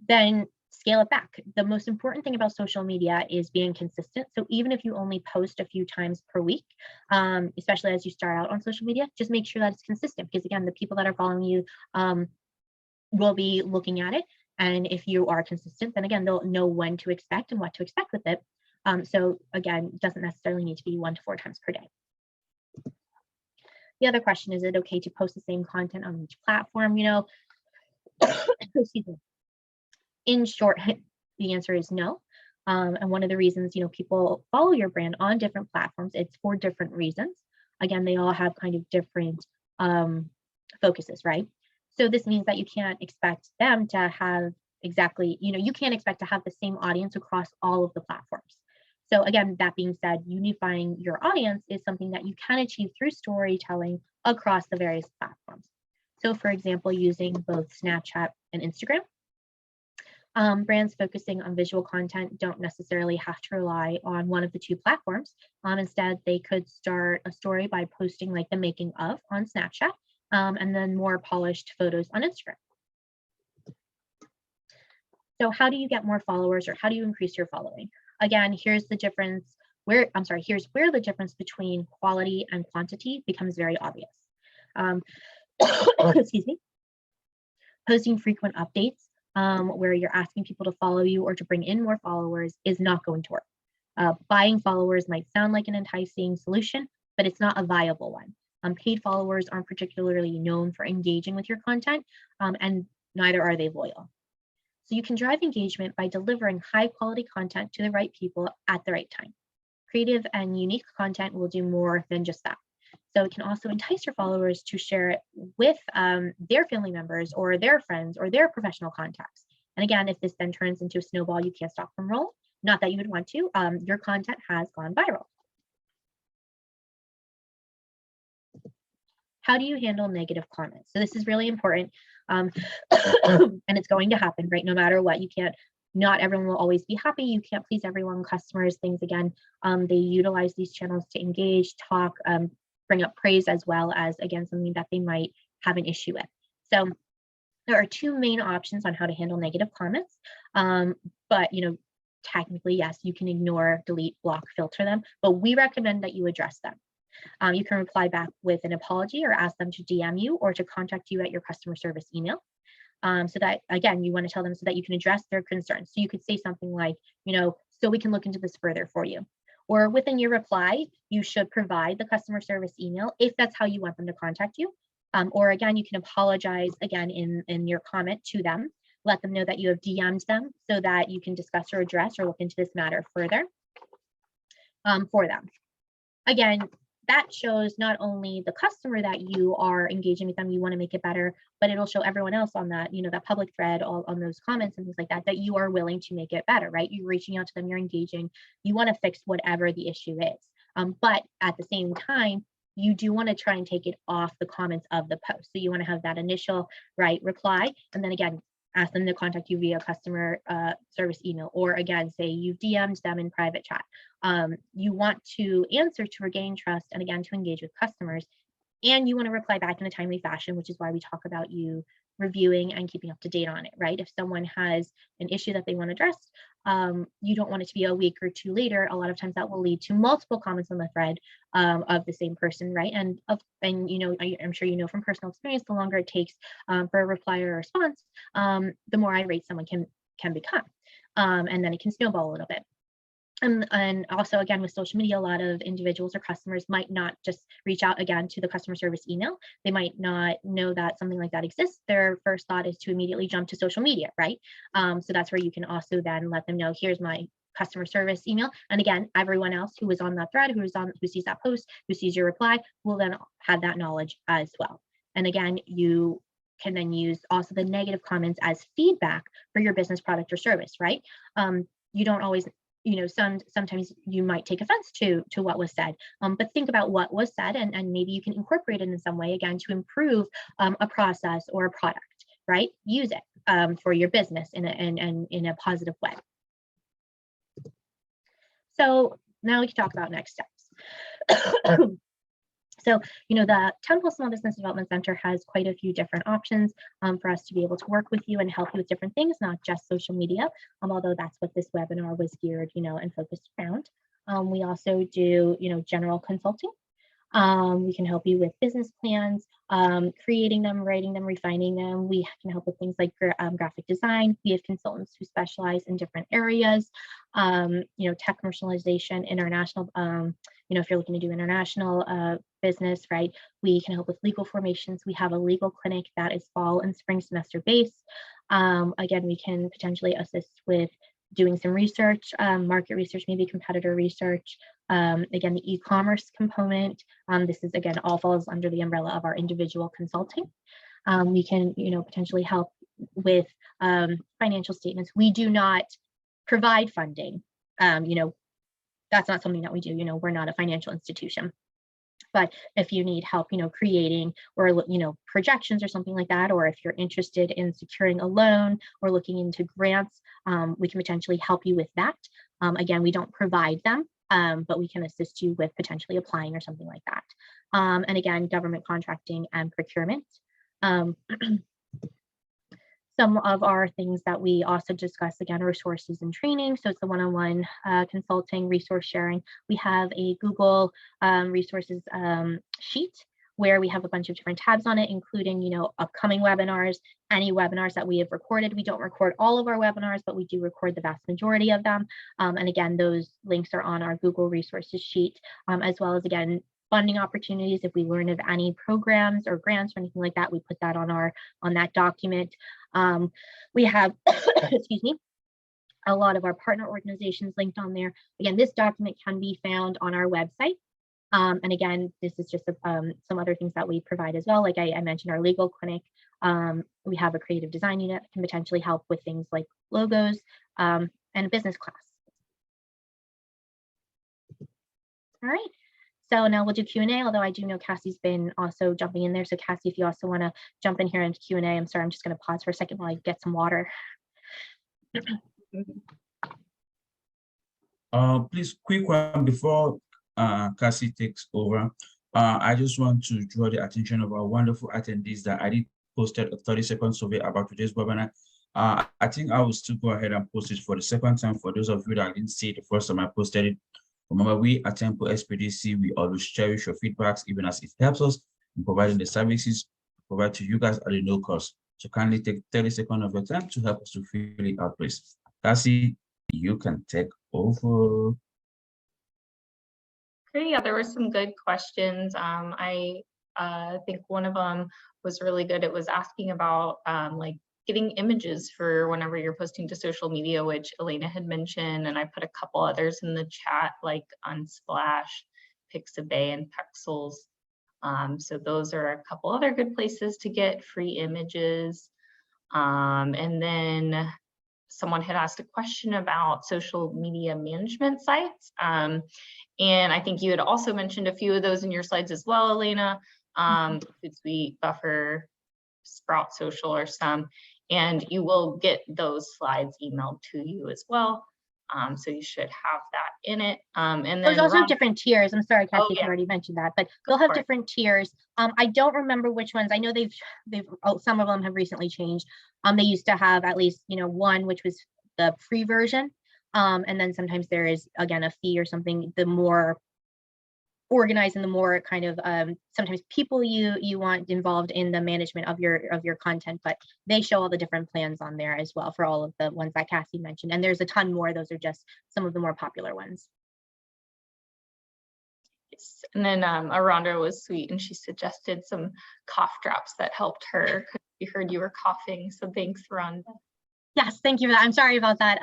then scale it back. The most important thing about social media is being consistent. So even if you only post a few times per week, especially as you start out on social media, just make sure that it's consistent, because again, the people that are following you will be looking at it. And if you are consistent, then again, they'll know when to expect and what to expect with it. So again, it doesn't necessarily need to be 1 to 4 times per day. The other question, is it okay to post the same content on each platform? Excuse me. In short, the answer is no. And one of the reasons, people follow your brand on different platforms, it's for different reasons. Again, they all have kind of different focuses, right? So this means that you can't expect them to have exactly, you can't expect to have the same audience across all of the platforms. So again, that being said, unifying your audience is something that you can achieve through storytelling across the various platforms. So for example, using both Snapchat and Instagram, brands focusing on visual content don't necessarily have to rely on one of the 2 platforms. Instead, they could start a story by posting like the making of on Snapchat, and then more polished photos on Instagram. So how do you get more followers, or how do you increase your following? Again, here's the difference here's where the difference between quality and quantity becomes very obvious. Excuse me. Posting frequent updates where you're asking people to follow you or to bring in more followers is not going to work. Buying followers might sound like an enticing solution, but it's not a viable one. Paid followers aren't particularly known for engaging with your content, and neither are they loyal. So you can drive engagement by delivering high quality content to the right people at the right time. Creative and unique content will do more than just that. So it can also entice your followers to share it with their family members or their friends or their professional contacts. And again, if this then turns into a snowball you can't stop from rolling, not that you would want to, your content has gone viral. How do you handle negative comments? So this is really important, and it's going to happen, right? No matter what, not everyone will always be happy. You can't please everyone. Customers, things, again, they utilize these channels to engage, talk, bring up praise, as well as, again, something that they might have an issue with. So there are 2 main options on how to handle negative comments, but technically, yes, you can ignore, delete, block, filter them, but we recommend that you address them. You can reply back with an apology or ask them to DM you or to contact you at your customer service email. So that, again, you want to tell them so that you can address their concerns. So you could say something like, so we can look into this further for you. Or within your reply, you should provide the customer service email if that's how you want them to contact you. Or again, you can apologize again in your comment to them. Let them know that you have DM'd them so that you can discuss or address or look into this matter further for them. Again, that shows not only the customer that you are engaging with them, you want to make it better, but it'll show everyone else on that, that public thread, all on those comments and things like that, that you are willing to make it better, right? You're reaching out to them, you're engaging, you want to fix whatever the issue is. But at the same time, you do want to try and take it off the comments of the post. So you want to have that initial reply, and then again, ask them to contact you via customer service email, or again, say you've DM'd them in private chat. You want to answer to regain trust and again, to engage with customers, and you want to reply back in a timely fashion, which is why we talk about you reviewing and keeping up to date on it, right? If someone has an issue that they want addressed, you don't want it to be a week or two later. A lot of times that will lead to multiple comments on the thread of the same person, right? And I'm sure you know from personal experience, the longer it takes for a reply or a response, the more irate someone can become, and then it can snowball a little bit. And also, again, with social media, a lot of individuals or customers might not just reach out again to the customer service email. They might not know that something like that exists. Their first thought is to immediately jump to social media, right? So that's where you can also then let them know, here's my customer service email. And again, everyone else who is on that thread, who sees that post, who sees your reply, will then have that knowledge as well. And again, you can then use also the negative comments as feedback for your business, product, or service, right? You don't always, sometimes you might take offense to what was said, but think about what was said, and maybe you can incorporate it in some way, again, to improve a process or a product, right? Use it for your business in a positive way. So now we can talk about next steps. So, the Temple Small Business Development Center has quite a few different options for us to be able to work with you and help you with different things, not just social media, although that's what this webinar was geared, and focused around. We also do, general consulting. We can help you with business plans, creating them, writing them, refining them. We can help with things like graphic design. We have consultants who specialize in different areas, tech commercialization, international, if you're looking to do international business, right? We can help with legal formations. We have a legal clinic that is fall and spring semester based. Again, we can potentially assist with doing some research, market research, maybe competitor research. Again, the e-commerce component. This is, again, all falls under the umbrella of our individual consulting. We can, potentially help with financial statements. We do not provide funding. That's not something that we do. We're not a financial institution. But if you need help, creating or, projections or something like that, or if you're interested in securing a loan or looking into grants, we can potentially help you with that. Again, we don't provide them, but we can assist you with potentially applying or something like that. And again, government contracting and procurement. Some of our things that we also discuss, again, are resources and training. So it's the one-on-one consulting, resource sharing. We have a Google resources sheet where we have a bunch of different tabs on it, including, upcoming webinars, any webinars that we have recorded. We don't record all of our webinars, but we do record the vast majority of them. And again, those links are on our Google resources sheet, as well as, again, funding opportunities. If we learn of any programs or grants or anything like that, we put that on that document. We have, excuse me, a lot of our partner organizations linked on there. Again, this document can be found on our website. And again, this is just some other things that we provide as well. Like I mentioned, our legal clinic. We have a creative design unit that can potentially help with things like logos and a business class. All right. So now we'll do Q&A, although I do know Cassie's been also jumping in there. So Cassie, if you also want to jump in here into Q&A, I'm sorry, I'm just going to pause for a second while I get some water. Please, quick one before Cassie takes over. I just want to draw the attention of our wonderful attendees that I did posted a 30-second survey about today's webinar. I think I will still go ahead and post it for the second time for those of you that didn't see it the first time I posted it. Remember, we at Temple SBDC, we always cherish your feedbacks, even as it helps us in providing the services provide to you guys at a no cost. So kindly take 30 seconds of your time to help us to fill it out, please. Cassie, you can take over. Great. Yeah, there were some good questions. I think one of them was really good. It was asking about like getting images for whenever you're posting to social media, which Elaina had mentioned, and I put a couple others in the chat, like Unsplash, Pixabay, and Pexels. So those are a couple other good places to get free images. And then someone had asked a question about social media management sites. And I think you had also mentioned a few of those in your slides as well, Elaina. Hootsuite, Buffer, Sprout Social, or some. And you will get those slides emailed to you as well. So you should have that in it. And then there's also different tiers. I'm sorry, Kathy, if you yeah. already mentioned that, but they'll have different tiers. I don't remember which ones. I know some of them have recently changed. They used to have at least, one, which was the free version. And then sometimes there is, again, a fee or something. The more organized and the more kind of sometimes people you want involved in the management of your content, but they show all the different plans on there as well for all of the ones that Cassie mentioned. And there's a ton more. Those are just some of the more popular ones. Yes. And then Aranda was sweet and she suggested some cough drops that helped her because we heard you were coughing. So thanks, Rhonda. Yes, thank you for that. I'm sorry about that.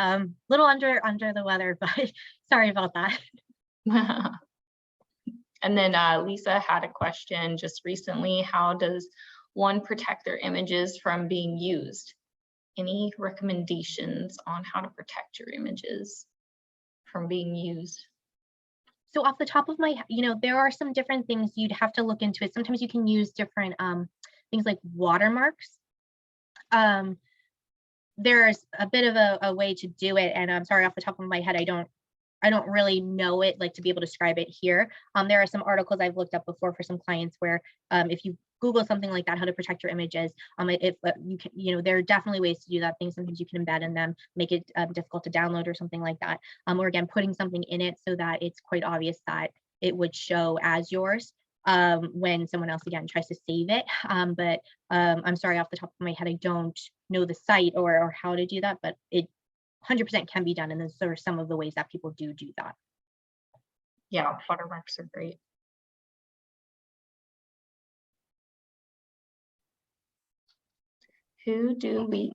Little under the weather, but sorry about that. And then Lisa had a question just recently. How does one protect their images from being used? Any recommendations on how to protect your images from being used? So off the top of my, there are some different things you'd have to look into it. Sometimes you can use different things like watermarks. There's a bit of a way to do it, and I'm sorry, off the top of my head, I don't really know it, like to be able to describe it here. There are some articles I've looked up before for some clients where if you Google something like that, how to protect your images, if you can, there are definitely ways to do that. Things sometimes you can embed in them, make it difficult to download or something like that. Or again, putting something in it so that it's quite obvious that it would show as yours when someone else again tries to save it. But I'm sorry, off the top of my head, I don't know the site or how to do that, but it 100% can be done, and those are some of the ways that people do that. Yeah, watermarks are great. Who do we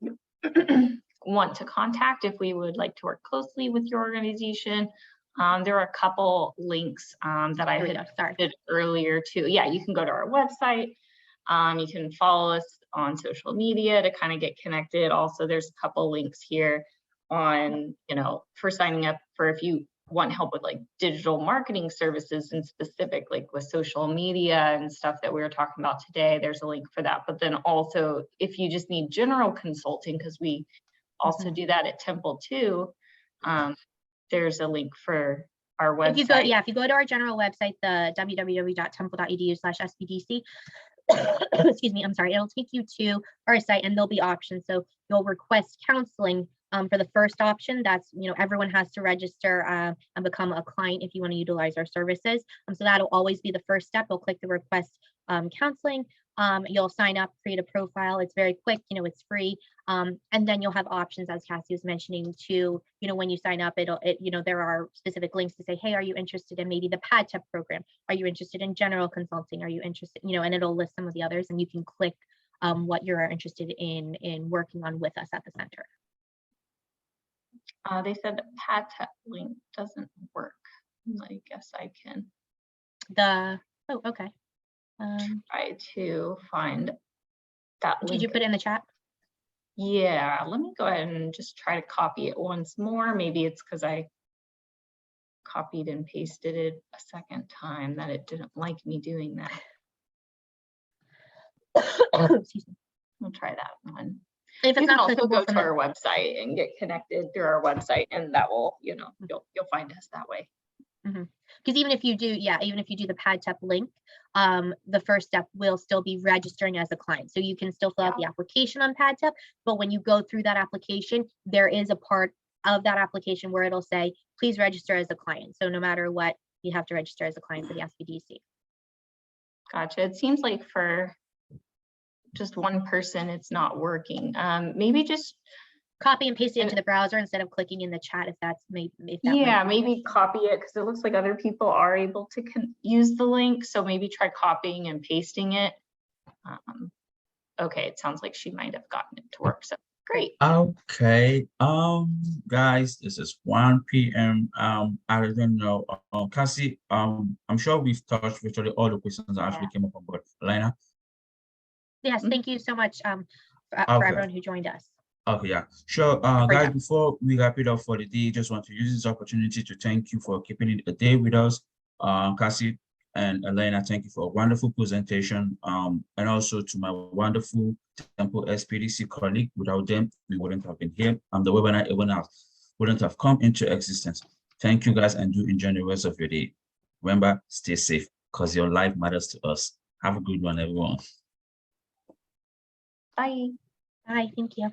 want to contact if we would like to work closely with your organization? There are a couple links that I had did earlier too. Yeah, you can go to our website. You can follow us on social media to kind of get connected. Also, there's a couple links here on, for signing up for if you want help with like digital marketing services and specific like with social media and stuff that we were talking about today, there's a link for that. But then also if you just need general consulting, because we also do that at Temple too, there's a link for our website. If you go to our general website, the www.temple.edu/SBDC, excuse me, I'm sorry, it'll take you to our site and there'll be options. So you'll request counseling for the first option. That's, everyone has to register and become a client if you want to utilize our services. So that'll always be the first step. You'll click the request counseling. You'll sign up, create a profile. It's very quick, it's free. And then you'll have options, as Cassie was mentioning, to, when you sign up, there are specific links to say, hey, are you interested in maybe the PADTEP program? Are you interested in general consulting? Are you interested, and it'll list some of the others, and you can click what you're interested in working on with us at the center. They said the PADTEP link doesn't work. I guess I can. Oh, okay. Try to find that link. Did you put it in the chat? Yeah, let me go ahead and just try to copy it once more. Maybe it's because I copied and pasted it a second time that it didn't like me doing that. Excuse me. We'll try that one. If it's you can not also go to our website and get connected through our website, and that will, you'll find us that way. Because even if you do the PADTEP link, the first step will still be registering as a client. So you can still fill out the application on PADTEP, but when you go through that application, there is a part of that application where it'll say, please register as a client. So no matter what, you have to register as a client for the SBDC. Gotcha. It seems like for just one person, it's not working. Maybe just Copy and paste it into the browser instead of clicking in the chat if that's maybe. Maybe copy it, because it looks like other people are able to use the link. So maybe try copying and pasting it. Okay, it sounds like she might have gotten it to work. So great. Okay, guys, this is 1 p.m. I don't know, Cassie, I'm sure we've touched virtually all the questions that actually came up on board. Elaina? Yes, thank you so much for Okay. everyone who joined us. Okay, yeah, sure. Guys, before we wrap it up for the day, just want to use this opportunity to thank you for keeping it a day with us. Cassie and Elaina, thank you for a wonderful presentation. And also to my wonderful Temple SBDC colleague. Without them, we wouldn't have been here. The webinar wouldn't have come into existence. Thank you guys, and do enjoy the rest of your day. Remember, stay safe, because your life matters to us. Have a good one, everyone. Bye. Bye, thank you.